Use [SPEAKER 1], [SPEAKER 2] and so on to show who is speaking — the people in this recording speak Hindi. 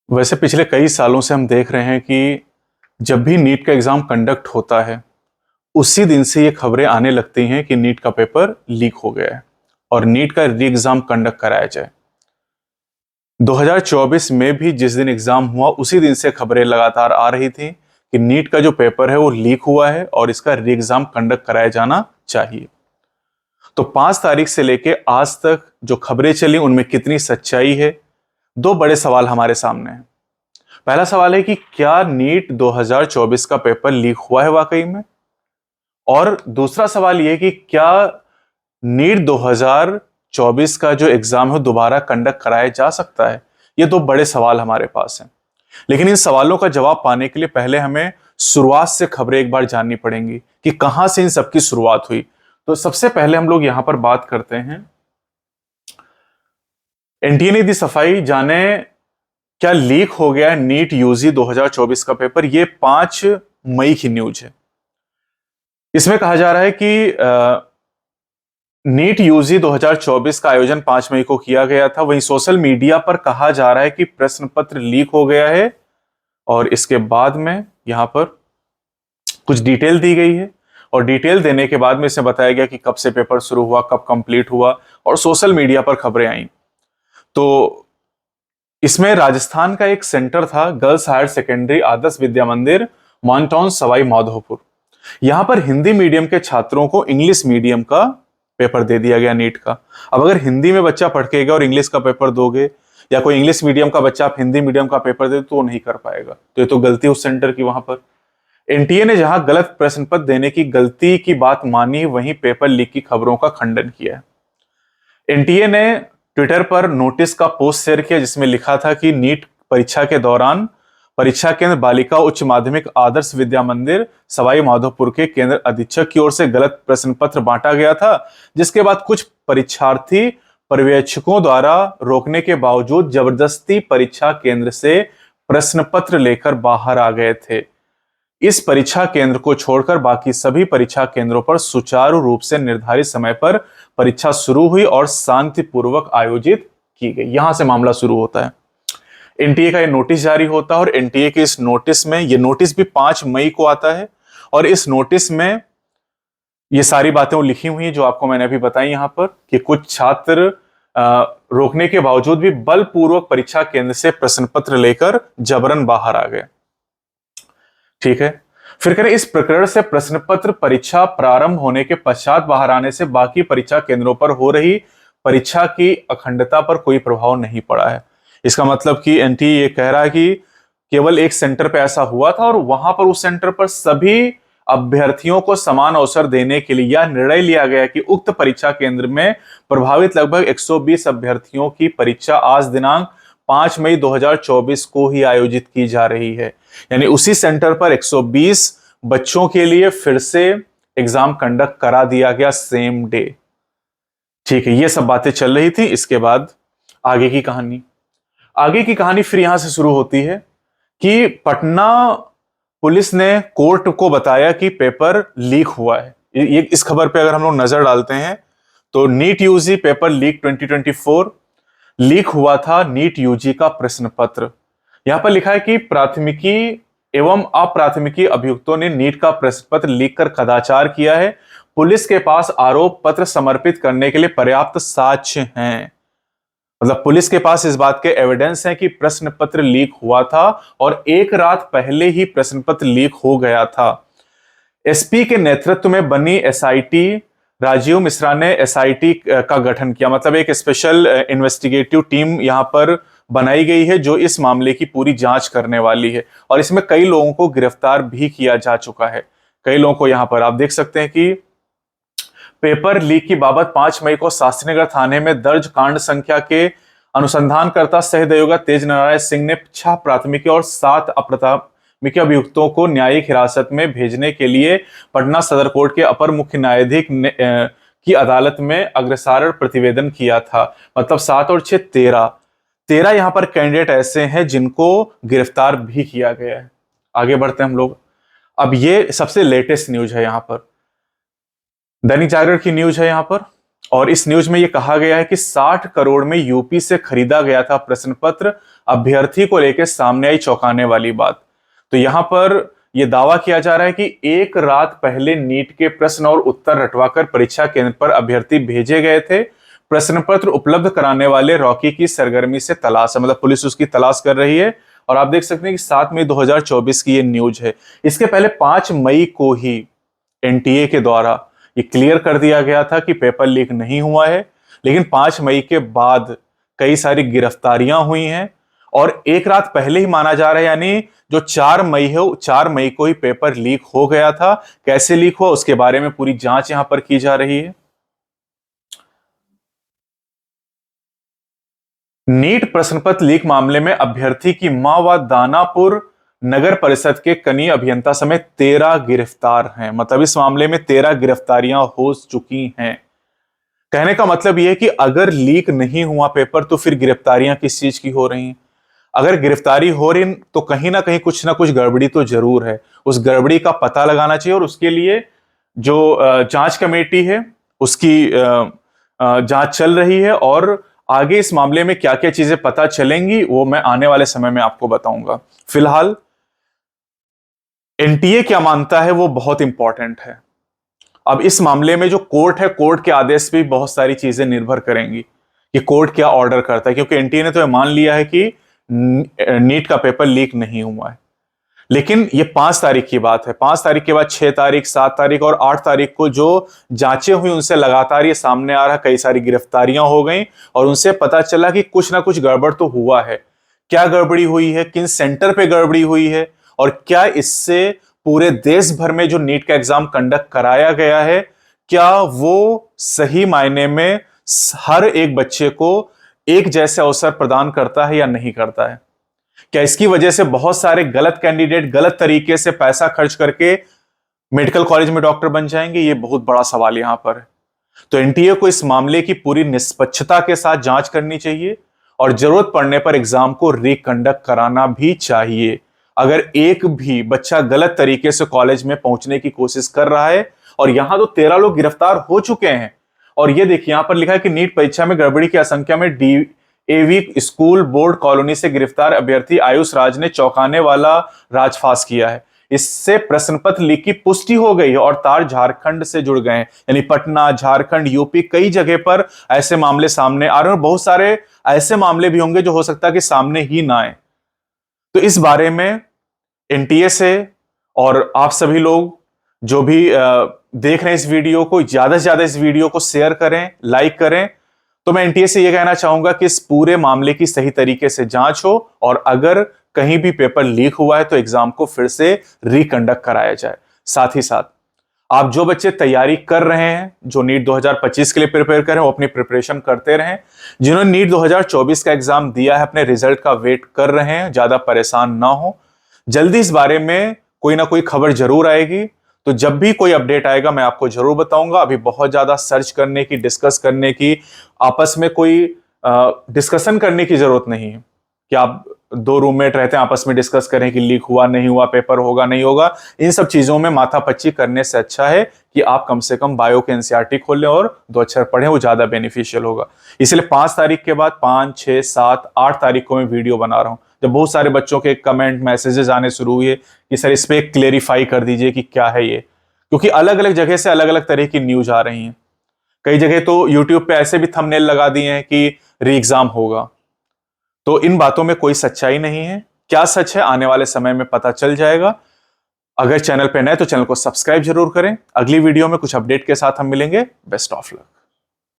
[SPEAKER 1] वैसे पिछले कई सालों से हम देख रहे हैं कि जब भी नीट का एग्ज़ाम कंडक्ट होता है, उसी दिन से ये खबरें आने लगती हैं कि नीट का पेपर लीक हो गया है और नीट का री एग्ज़ाम कंडक्ट कराया जाए। 2024 में भी जिस दिन एग्ज़ाम हुआ, उसी दिन से खबरें लगातार आ रही थी कि नीट का जो पेपर है वो लीक हुआ है और इसका री एग्ज़ाम कंडक्ट कराया जाना चाहिए। तो 5 तारीख से लेके आज तक जो खबरें चली उनमें कितनी सच्चाई है? 2 बड़े सवाल हमारे सामने हैं। पहला सवाल है कि क्या नीट 2024 का पेपर लीक हुआ है वाकई में? और दूसरा सवाल यह है कि क्या नीट 2024 का जो एग्जाम है दोबारा कंडक्ट कराया जा सकता है? ये 2 बड़े सवाल हमारे पास हैं। लेकिन इन सवालों का जवाब पाने के लिए पहले हमें शुरुआत से खबरें एक बार जाननी पड़ेंगी कि कहां से इन सबकी शुरुआत हुई। तो सबसे पहले हम लोग यहां पर बात करते हैं एनटीए ने दी सफाई जाने क्या लीक हो गया है नीट यूजी 2024 का पेपर। ये 5 मई की न्यूज है। इसमें कहा जा रहा है कि नीट यूजी 2024 का आयोजन 5 मई को किया गया था। वहीं सोशल मीडिया पर कहा जा रहा है कि प्रश्न पत्र लीक हो गया है और इसके बाद में यहां पर कुछ डिटेल दी गई है और डिटेल देने के बाद में इसे बताया गया कि कब से पेपर शुरू हुआ, कब कंप्लीट हुआ और सोशल मीडिया पर खबरें आई। तो इसमें राजस्थान का एक सेंटर था, girls higher secondary Adarsh Vidya मंदिर, माउंटाउन सवाई माधोपुर। यहां पर हिंदी मीडियम के छात्रों को इंग्लिश मीडियम का पेपर दे दिया गया नीट का। अब अगर हिंदी में बच्चा पढ़ेगा और इंग्लिश का पेपर दोगे, या कोई इंग्लिश मीडियम का बच्चा आप हिंदी मीडियम का पेपर दे तो वो नहीं कर पाएगा। तो ये तो गलती उस सेंटर की। वहां पर एनटीए ने जहां गलत प्रश्न पत्र देने की गलती की बात मानी, वहीं पेपर लीक की खबरों का खंडन किया है। एनटीए ने ट्विटर पर नोटिस का पोस्ट शेयर किया जिसमें लिखा था कि नीट परीक्षा के दौरान परीक्षा केंद्र बालिका उच्च माध्यमिक आदर्श विद्या मंदिर सवाई माधोपुर के केंद्र अधीक्षक की ओर से गलत प्रश्न पत्र बांटा गया था, जिसके बाद कुछ परीक्षार्थी पर्यवेक्षकों द्वारा रोकने के बावजूद जबरदस्ती परीक्षा केंद्र से प्रश्न पत्र लेकर बाहर आ गए थे। इस परीक्षा केंद्र को छोड़कर बाकी सभी परीक्षा केंद्रों पर सुचारू रूप से निर्धारित समय पर परीक्षा शुरू हुई और शांतिपूर्वक आयोजित की गई। यहां से मामला शुरू होता है। एनटीए का ये नोटिस जारी होता है और एनटीए के इस नोटिस में, ये नोटिस भी 5 मई को आता है और इस नोटिस में ये सारी बातें वो लिखी हुई हैं जो आपको मैंने अभी बताई यहां पर, कि कुछ छात्र रोकने के बावजूद भी बलपूर्वक परीक्षा केंद्र से प्रश्न पत्र लेकर जबरन बाहर आ गए। ठीक है, फिर करें इस प्रकरण से प्रश्न पत्र परीक्षा प्रारंभ होने के पश्चात बाहर आने से बाकी परीक्षा केंद्रों पर हो रही परीक्षा की अखंडता पर कोई प्रभाव नहीं पड़ा है। इसका मतलब कि एनटीए ये कह रहा है कि केवल एक सेंटर पे ऐसा हुआ था और वहां पर उस सेंटर पर सभी अभ्यर्थियों को समान अवसर देने के लिए यह निर्णय लिया गया कि उक्त परीक्षा केंद्र में प्रभावित लगभग 120 अभ्यर्थियों की परीक्षा आज दिनांक 5 मई 2024 को ही आयोजित की जा रही है। यानी उसी सेंटर पर 120 बच्चों के लिए फिर से एग्जाम कंडक्ट करा दिया गया सेम डे। ठीक है, ये सब बातें चल रही थी। इसके बाद आगे की कहानी फिर यहां से शुरू होती है कि पटना पुलिस ने कोर्ट को बताया कि पेपर लीक हुआ है। ये इस खबर पे अगर हम लोग नजर डालते हैं तो NEET UG paper leak 2024 leak हुआ था नीट यूजी का प्रश्न पत्र। यहां पर लिखा है कि प्राथमिकी एवं अप्राथमिकी अभियुक्तों ने नीट का प्रश्न पत्र लीक कर कदाचार किया है। पुलिस के पास आरोप पत्र समर्पित करने के लिए पर्याप्त साक्ष्य हैं। मतलब पुलिस के पास इस बात के एविडेंस है कि प्रश्न पत्र लीक हुआ था और एक रात पहले ही प्रश्न पत्र लीक हो गया था। एसपी के नेतृत्व में बनी एसआईटी, राजीव मिश्रा ने एसआईटी का गठन किया। मतलब एक स्पेशल इन्वेस्टिगेटिव टीम यहां पर बनाई गई है जो इस मामले की पूरी जांच करने वाली है और इसमें कई लोगों को गिरफ्तार भी किया जा चुका है। कई लोगों को यहां पर आप देख सकते हैं कि पेपर लीक की बाबत 5 मई को शास्त्रीनगर थाने में दर्ज कांड संख्या के अनुसंधानकर्ता सहदयोगा तेज नारायण सिंह ने 6 प्राथमिकी और 7 अप्राथमिकी अभियुक्तों को न्यायिक हिरासत में भेजने के लिए पटना सदर कोर्ट के अपर मुख्य न्यायाधीश की अदालत में अग्रसारण प्रतिवेदन किया था। मतलब 7 और 6 13 यहां पर कैंडिडेट ऐसे हैं जिनको गिरफ्तार भी किया गया है। आगे बढ़ते हैं हम लोग। अब ये सबसे लेटेस्ट न्यूज है। यहां पर दैनिक जागरण की न्यूज है यहां पर और इस न्यूज में यह कहा गया है कि 60 करोड़ में यूपी से खरीदा गया था प्रश्न पत्र। अभ्यर्थी को लेकर सामने आई चौंकाने वाली बात। तो यहां पर यह दावा किया जा रहा है कि एक रात पहले नीट के प्रश्न और उत्तर रटवाकर परीक्षा केंद्र पर अभ्यर्थी भेजे गए थे। प्रश्न पत्र उपलब्ध कराने वाले रॉकी की सरगर्मी से तलाश है, मतलब पुलिस उसकी तलाश कर रही है। और आप देख सकते हैं कि 7 मई 2024 की ये न्यूज है। इसके पहले 5 मई को ही एनटीए के द्वारा ये क्लियर कर दिया गया था कि पेपर लीक नहीं हुआ है, लेकिन 5 मई के बाद कई सारी गिरफ्तारियां हुई हैं और एक रात पहले ही माना जा रहा है, यानी जो 4 मई है, 4 मई को ही पेपर लीक हो गया था। कैसे लीक हुआ उसके बारे में पूरी जांच यहां पर की जा रही है। नीट प्रश्न पत्र लीक मामले में अभ्यर्थी की मां व दानापुर नगर परिषद के कनीय अभियंता समेत 13 गिरफ्तार हैं। मतलब इस मामले में 13 गिरफ्तारियां हो चुकी हैं। कहने का मतलब यह है कि अगर लीक नहीं हुआ पेपर तो फिर गिरफ्तारियां किस चीज की हो रही हैं। अगर गिरफ्तारी हो रही तो कहीं ना कुछ गड़बड़ी तो जरूर है। उस गड़बड़ी का पता लगाना चाहिए और उसके लिए जो जांच कमेटी है उसकी जांच चल रही है और आगे इस मामले में क्या क्या चीजें पता चलेंगी वो मैं आने वाले समय में आपको बताऊंगा। फिलहाल एनटीए क्या मानता है वो बहुत इंपॉर्टेंट है। अब इस मामले में जो कोर्ट है, कोर्ट के आदेश पे बहुत सारी चीजें निर्भर करेंगी कि कोर्ट क्या ऑर्डर करता है, क्योंकि एनटीए ने तो यह मान लिया है कि नीट का पेपर लीक नहीं हुआ है। लेकिन ये 5 तारीख की बात है। 5 तारीख के बाद 6 तारीख, 7 तारीख और 8 तारीख को जो जांचें हुई उनसे लगातार ये सामने आ रहा, कई सारी गिरफ्तारियां हो गई और उनसे पता चला कि कुछ ना कुछ गड़बड़ तो हुआ है। क्या गड़बड़ी हुई है, किन सेंटर पे गड़बड़ी हुई है और क्या इससे पूरे देश भर में जो नीट का एग्जाम कंडक्ट कराया गया है, क्या वो सही मायने में हर एक बच्चे को एक जैसे अवसर प्रदान करता है या नहीं करता है। क्या इसकी वजह से बहुत सारे गलत कैंडिडेट गलत तरीके से पैसा खर्च करके मेडिकल कॉलेज में डॉक्टर बन जाएंगे, ये बहुत बड़ा सवाल यहां पर है। तो एनटीए को इस मामले की पूरी निष्पक्षता के साथ जांच करनी चाहिए और जरूरत पड़ने पर एग्जाम को रिकंडक्ट कराना भी चाहिए। अगर एक भी बच्चा गलत तरीके से कॉलेज में पहुंचने की कोशिश कर रहा है, और यहां तो 13 लोग गिरफ्तार हो चुके हैं। और ये देखिए यहां पर लिखा है कि नीट परीक्षा में गड़बड़ी की आशंका में डीएवी स्कूल बोर्ड कॉलोनी से गिरफ्तार अभ्यर्थी आयुष राज ने चौंकाने वाला राजफास किया है। इससे प्रश्न पत्र लीक की पुष्टि हो गई और तार झारखंड से जुड़ गए हैं, यानी पटना, झारखंड, यूपी, कई जगह पर ऐसे मामले सामने आ रहे हैं। बहुत सारे ऐसे मामले भी होंगे जो हो सकता है कि सामने ही ना आए। तो इस बारे में एनटीए से और आप सभी लोग जो भी देख रहे हैं इस वीडियो को, ज्यादा से ज्यादा इस वीडियो को शेयर करें, लाइक करें। तो मैं एनटीए से यह कहना चाहूंगा कि इस पूरे मामले की सही तरीके से जांच हो और अगर कहीं भी पेपर लीक हुआ है तो एग्जाम को फिर से रिकंडक्ट कराया जाए। साथ ही साथ आप जो बच्चे तैयारी कर रहे हैं, जो नीट 2025 के लिए प्रिपेयर कर रहे हैं, वो अपनी प्रिपरेशन करते रहें। जिन्होंने नीट 2024 का एग्जाम दिया है, अपने रिजल्ट का वेट कर रहे हैं, ज्यादा परेशान ना हो। जल्दी इस बारे में कोई ना कोई खबर जरूर आएगी। तो जब भी कोई अपडेट आएगा मैं आपको जरूर बताऊंगा। अभी बहुत ज्यादा सर्च करने की, डिस्कस करने की, आपस में कोई डिस्कशन करने की जरूरत नहीं है कि आप 2 रूममेट रहते हैं आपस में डिस्कस करें कि लीक हुआ नहीं हुआ, पेपर होगा नहीं होगा। इन सब चीजों में माथापच्ची करने से अच्छा है कि आप कम से कम बायो के एनसीईआरटी खोल लें और 2 अक्षर पढ़ें, वो ज्यादा बेनिफिशियल होगा। इसलिए 5 तारीख के बाद 5, 6, 7, 8 तारीख को मैं वीडियो बना रहा हूं। जब बहुत सारे बच्चों के कमेंट मैसेजेस आने शुरू हुए कि सर इस पे क्लेरिफाई कर दीजिए कि क्या है ये, क्योंकि अलग अलग जगह से अलग अलग तरह की न्यूज आ रही हैं। कई जगह तो यूट्यूब पे ऐसे भी थंबनेल लगा दिए हैं कि री एग्जाम होगा। तो इन बातों में कोई सच्चाई नहीं है। क्या सच है आने वाले समय में पता चल जाएगा। अगर चैनल पे नए तो चैनल को सब्सक्राइब जरूर करें। अगली वीडियो में कुछ अपडेट के साथ हम मिलेंगे। Best of luck.